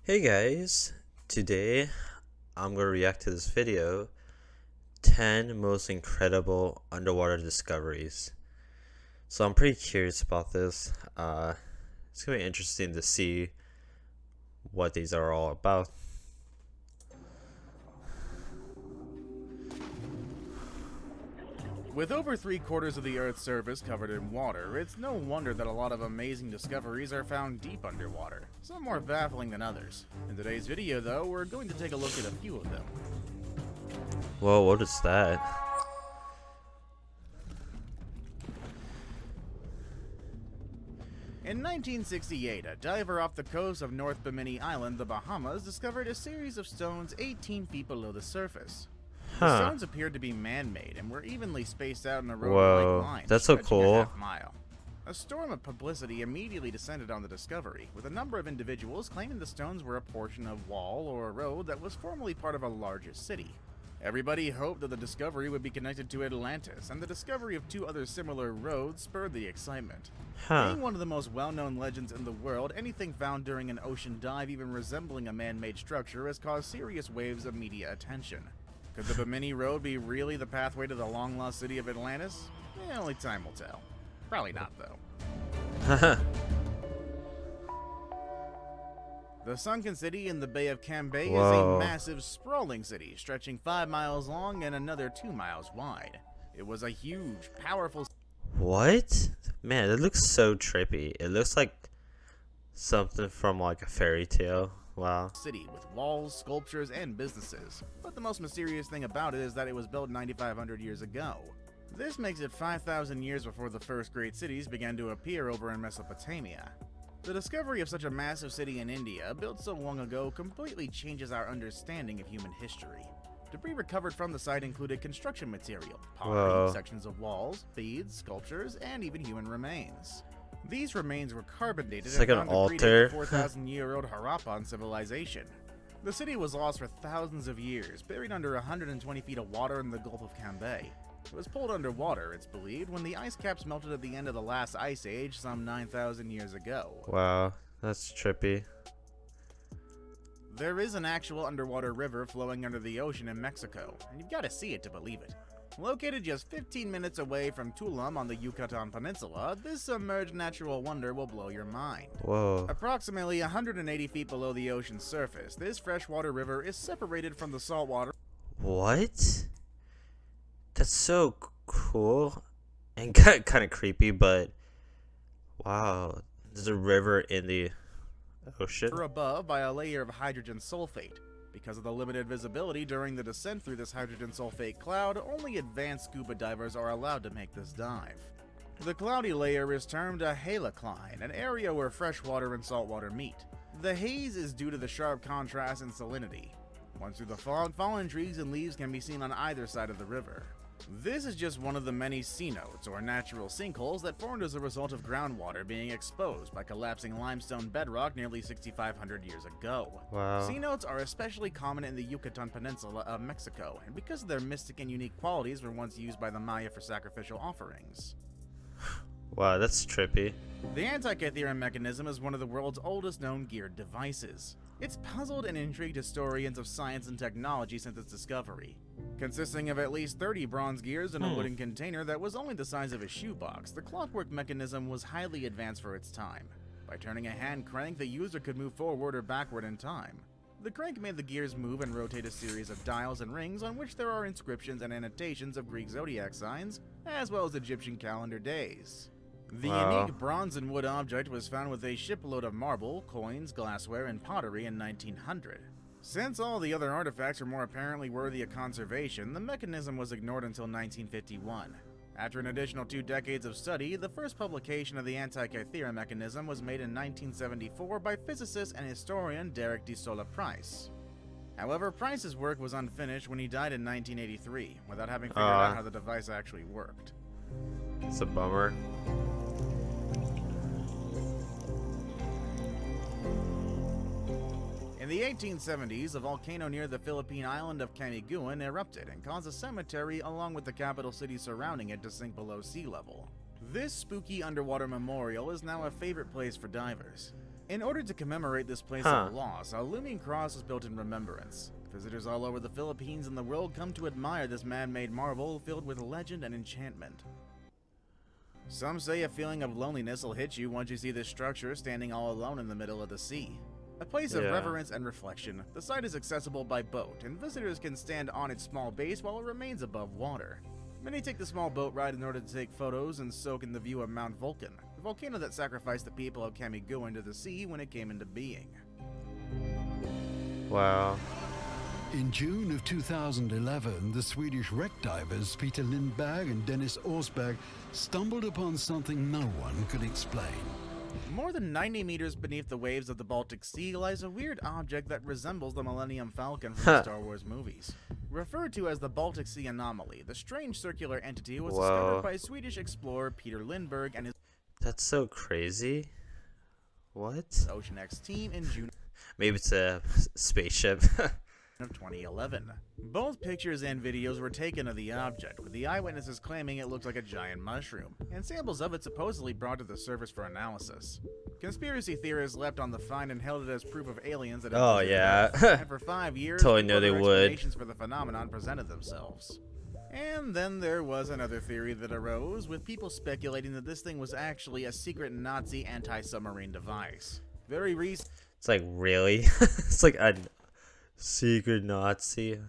Hey guys, today I'm going to react to this video, 10 most incredible underwater discoveries. So I'm pretty curious about this. It's going to be interesting to see what these are all about. With over 3/4 of the Earth's surface covered in water, it's no wonder that a lot of amazing discoveries are found deep underwater, some more baffling than others. In today's video though, we're going to take a look at a few of them. Whoa, what is that? In 1968, a diver off the coast of North Bimini Island, the Bahamas, discovered a series of stones 18 feet below the surface. The stones appeared to be man-made and were evenly spaced out in a road-like line, that's so stretching a cool. half-mile. A storm of publicity immediately descended on the discovery, with a number of individuals claiming the stones were a portion of wall or a road that was formerly part of a larger city. Everybody hoped that the discovery would be connected to Atlantis, and the discovery of two other similar roads spurred the excitement. Being one of the most well-known legends in the world, anything found during an ocean dive even resembling a man-made structure has caused serious waves of media attention. Could the Bimini Road be really the pathway to the long-lost city of Atlantis? Only time will tell. Probably not, though. The sunken city in the Bay of Cambay is a massive, sprawling city stretching 5 miles long and another 2 miles wide. It was a huge, powerful... What? Man, it looks so trippy. It looks like something from like a fairy tale. Wow. City with walls, sculptures, and businesses. But the most mysterious thing about it is that it was built 9,500 years ago. This makes it 5,000 years before the first great cities began to appear over in Mesopotamia. The discovery of such a massive city in India, built so long ago, completely changes our understanding of human history. Debris recovered from the site included construction material, pottery, sections of walls, beads, sculptures, and even human remains. These remains were carbon dated It's like and an found to predate altar. the 4,000-year-old Harappan civilization. The city was lost for thousands of years, buried under 120 feet of water in the Gulf of Cambay. It was pulled underwater, it's believed, when the ice caps melted at the end of the last ice age some 9,000 years ago. Wow, that's trippy. There is an actual underwater river flowing under the ocean in Mexico, and you've got to see it to believe it. Located just 15 minutes away from Tulum on the Yucatan Peninsula, this submerged natural wonder will blow your mind. Whoa. Approximately 180 feet below the ocean's surface, this freshwater river is separated from the saltwater. What? That's so cool and kind of creepy, but wow, there's a river in the ocean. Above by a layer of hydrogen sulfate. Because of the limited visibility during the descent through this hydrogen sulfate cloud, only advanced scuba divers are allowed to make this dive. The cloudy layer is termed a halocline, an area where freshwater and saltwater meet. The haze is due to the sharp contrast in salinity. Once through the fog, fallen trees and leaves can be seen on either side of the river. This is just one of the many cenotes, or natural sinkholes, that formed as a result of groundwater being exposed by collapsing limestone bedrock nearly 6,500 years ago. Wow. Cenotes are especially common in the Yucatan Peninsula of Mexico, and because of their mystic and unique qualities were once used by the Maya for sacrificial offerings. Wow, that's trippy. The Antikythera mechanism is one of the world's oldest known geared devices. It's puzzled and intrigued historians of science and technology since its discovery. Consisting of at least 30 bronze gears in a wooden container that was only the size of a shoebox, the clockwork mechanism was highly advanced for its time. By turning a hand crank, the user could move forward or backward in time. The crank made the gears move and rotate a series of dials and rings on which there are inscriptions and annotations of Greek zodiac signs, as well as Egyptian calendar days. The unique bronze and wood object was found with a shipload of marble, coins, glassware, and pottery in 1900. Since all the other artifacts were more apparently worthy of conservation, the mechanism was ignored until 1951. After an additional 2 decades of study, the first publication of the Antikythera mechanism was made in 1974 by physicist and historian Derek de Sola Price. However, Price's work was unfinished when he died in 1983, without having figured out how the device actually worked. It's a bummer. In the 1870s, a volcano near the Philippine island of Camiguin erupted and caused a cemetery along with the capital city surrounding it to sink below sea level. This spooky underwater memorial is now a favorite place for divers. In order to commemorate this place Huh. of loss, a looming cross was built in remembrance. Visitors all over the Philippines and the world come to admire this man-made marvel filled with legend and enchantment. Some say a feeling of loneliness will hit you once you see this structure standing all alone in the middle of the sea. A place of Yeah. reverence and reflection, the site is accessible by boat, and visitors can stand on its small base while it remains above water. Many take the small boat ride in order to take photos and soak in the view of Mount Vulcan, the volcano that sacrificed the people of Camiguin into the sea when it came into being. Wow. In June of 2011, the Swedish wreck divers Peter Lindberg and Dennis Orsberg stumbled upon something no one could explain. More than 90 meters beneath the waves of the Baltic Sea lies a weird object that resembles the Millennium Falcon from the Star Wars movies. Referred to as the Baltic Sea Anomaly, the strange circular entity was discovered by Swedish explorer Peter Lindberg and his That's so crazy. What? Ocean X team in June Maybe it's a spaceship. of 2011. Both pictures and videos were taken of the object, with the eyewitnesses claiming it looked like a giant mushroom, and samples of it supposedly brought to the surface for analysis. Conspiracy theorists leapt on the find and hailed it as proof of aliens that had Oh, visited yeah. Earth, and for 5 years, Totally know they further would. explanations for the phenomenon presented themselves. And then there was another theory that arose, with people speculating that this thing was actually a secret Nazi anti-submarine device. Very recently, It's like, really? It's like a secret Nazi.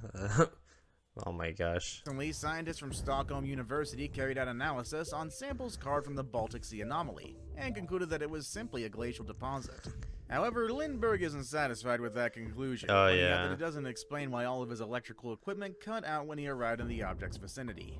Oh my gosh. scientists from Stockholm University carried out analysis on samples carved from the Baltic Sea anomaly, and concluded that it was simply a glacial deposit. However, Lindbergh isn't satisfied with that conclusion, Oh, pointing out yeah. that it doesn't explain why all of his electrical equipment cut out when he arrived in the object's vicinity.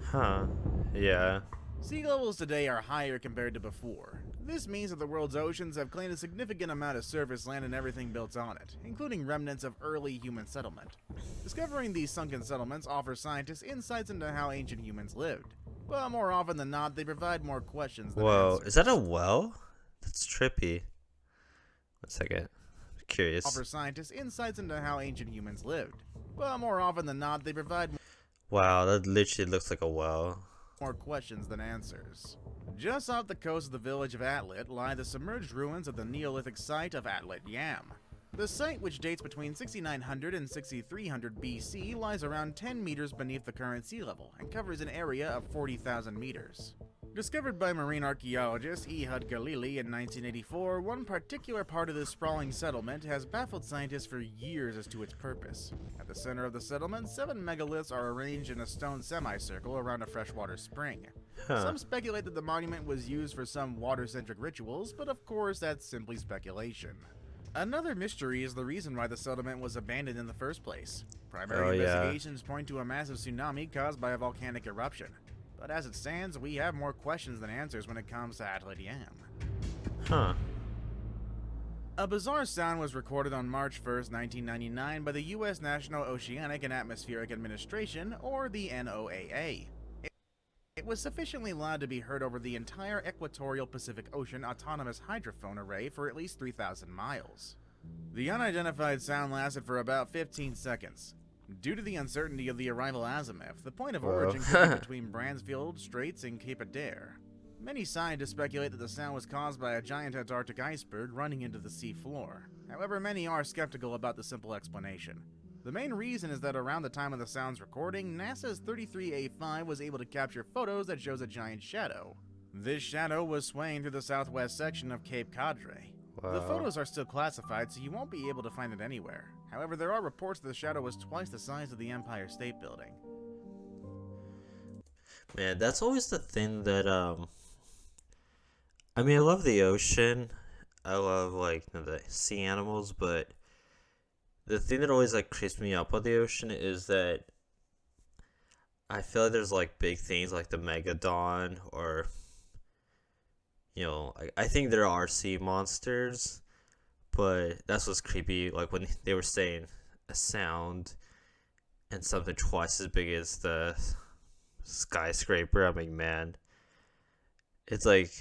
Huh. Yeah. Sea levels today are higher compared to before. This means that the world's oceans have claimed a significant amount of surface land and everything built on it, including remnants of early human settlement. Discovering these sunken settlements offers scientists insights into how ancient humans lived, but more often than not, they provide more questions than Whoa. answers. Is that a well? That's trippy. 1 second. I'm curious. Offers scientists insights into how ancient humans lived, but more often than not, they provide Wow, that literally looks like a well. more questions than answers. Just off the coast of the village of Atlit lie the submerged ruins of the Neolithic site of Atlit Yam. The site, which dates between 6900 and 6300 BC, lies around 10 meters beneath the current sea level and covers an area of 40,000 meters. Discovered by marine archaeologist Ehud Galili in 1984, one particular part of this sprawling settlement has baffled scientists for years as to its purpose. At the center of the settlement, 7 megaliths are arranged in a stone semicircle around a freshwater spring. Huh. Some speculate that the monument was used for some water-centric rituals, but of course that's simply speculation. Another mystery is the reason why the settlement was abandoned in the first place. Primary investigations point to a massive tsunami caused by a volcanic eruption. But as it stands, we have more questions than answers when it comes to Atlit Yam. Huh. A bizarre sound was recorded on March 1st, 1999 by the U.S. National Oceanic and Atmospheric Administration, or the NOAA. It was sufficiently loud to be heard over the entire equatorial Pacific Ocean autonomous hydrophone array for at least 3,000 miles. The unidentified sound lasted for about 15 seconds. Due to the uncertainty of the arrival azimuth, the point of origin could be between Bransfield Straits and Cape Adare. Many scientists speculate that the sound was caused by a giant Antarctic iceberg running into the sea floor. However, many are skeptical about the simple explanation. The main reason is that around the time of the sound's recording, NASA's 33A5 was able to capture photos that shows a giant shadow. This shadow was swaying through the southwest section of Cape Cadre. The Wow. photos are still classified, so you won't be able to find it anywhere. However, there are reports that the shadow was twice the size of the Empire State Building. Man, that's always the thing that I mean, I love the ocean. I love like the sea animals, but the thing that always like creeps me up on the ocean is that I feel like there's like big things like the megalodon, or I think there are sea monsters, but that's what's creepy. Like when they were saying a sound and something twice as big as the skyscraper, I'm like, man, it's like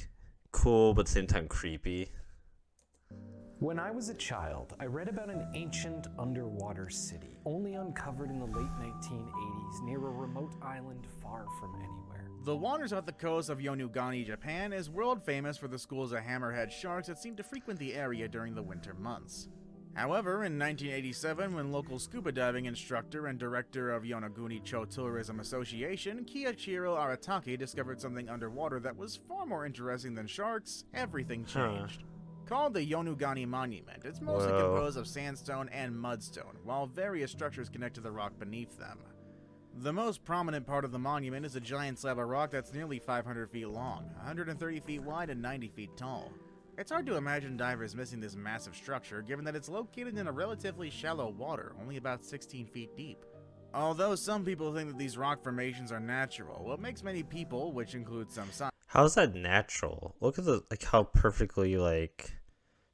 cool but at the same time creepy. When I was a child, I read about an ancient underwater city, only uncovered in the late 1980s near a remote island far from anywhere. The waters off the coast of Yonaguni, Japan is world famous for the schools of hammerhead sharks that seem to frequent the area during the winter months. However, in 1987, when local scuba diving instructor and director of Yonaguni-cho Tourism Association, Kiichiro Aratake, discovered something underwater that was far more interesting than sharks, everything changed. Called the Yonaguni Monument, it's mostly composed of sandstone and mudstone, while various structures connect to the rock beneath them. The most prominent part of the monument is a giant slab of rock that's nearly 500 feet long, 130 feet wide, and 90 feet tall. It's hard to imagine divers missing this massive structure, given that it's located in a relatively shallow water, only about 16 feet deep. Although some people think that these rock formations are natural, what makes many people, which includes some scientists, How is that natural? Look at how perfectly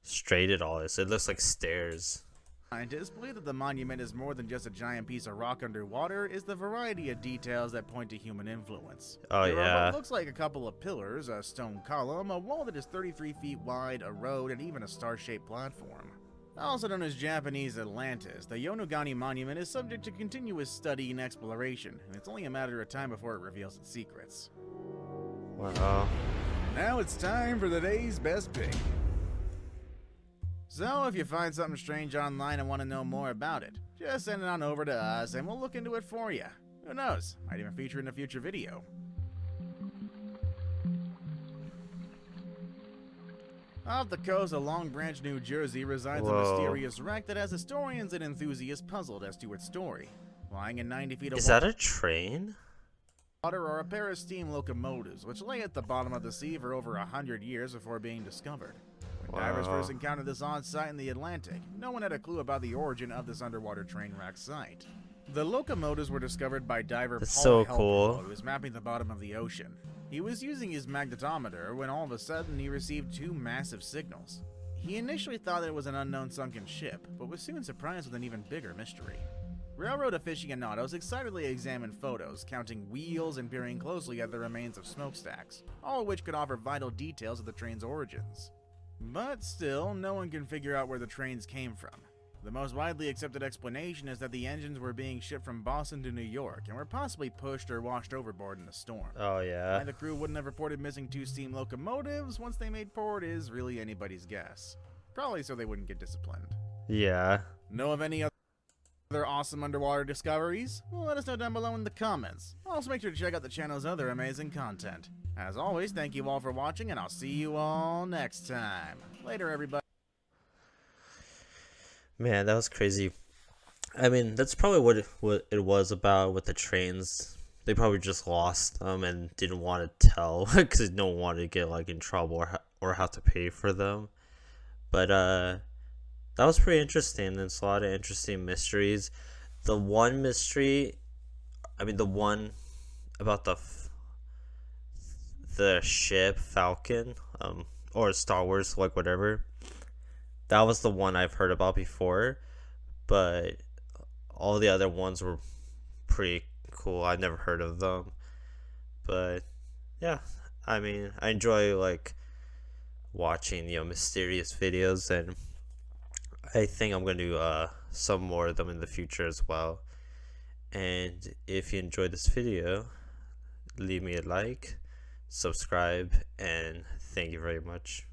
straight it all is. It looks like stairs. scientists believe that the monument is more than just a giant piece of rock underwater, is the variety of details that point to human influence. Oh, There are yeah. what looks like a couple of pillars, a stone column, a wall that is 33 feet wide, a road, and even a star-shaped platform. Also known as Japanese Atlantis, the Yonaguni Monument is subject to continuous study and exploration, and it's only a matter of time before it reveals its secrets. Wow. Now it's time for the day's best pick. So, if you find something strange online and want to know more about it, just send it on over to us and we'll look into it for you. Who knows, might even feature in a future video. Off the coast of Long Branch, New Jersey resides a Whoa. mysterious wreck that has historians and enthusiasts puzzled as to its story. Lying in 90 feet of Is that a train? water are a pair of steam locomotives, which lay at the bottom of the sea for over 100 years before being discovered. When divers Wow. first encountered this odd sight in the Atlantic, no one had a clue about the origin of this underwater train wreck site. The locomotives were discovered by diver That's Paul so Helfer cool. while he was mapping the bottom of the ocean. He was using his magnetometer when all of a sudden he received two massive signals. He initially thought that it was an unknown sunken ship, but was soon surprised with an even bigger mystery. Railroad aficionados excitedly examined photos, counting wheels and peering closely at the remains of smokestacks, all of which could offer vital details of the train's origins. But still, no one can figure out where the trains came from. The most widely accepted explanation is that the engines were being shipped from Boston to New York and were possibly pushed or washed overboard in a storm. Oh, Why yeah. the crew wouldn't have reported missing two steam locomotives once they made port is really anybody's guess. Probably so they wouldn't get disciplined. Yeah. Know of any other awesome underwater discoveries? Well, let us know down below in the comments. Also make sure to check out the channel's other amazing content. As always, thank you all for watching, and I'll see you all next time. Later, everybody. Man, that was crazy. I mean, that's probably what it was about with the trains. They probably just lost them and didn't want to tell because no one wanted to get in trouble or have to pay for them. But that was pretty interesting. There's a lot of interesting mysteries. The one mystery, the one about the ship Falcon, or Star Wars, whatever. That was the one I've heard about before, but all the other ones were pretty cool. I've never heard of them, but yeah, I enjoy watching mysterious videos, and I think I'm gonna do some more of them in the future as well. And if you enjoyed this video, leave me a like, subscribe, and thank you very much.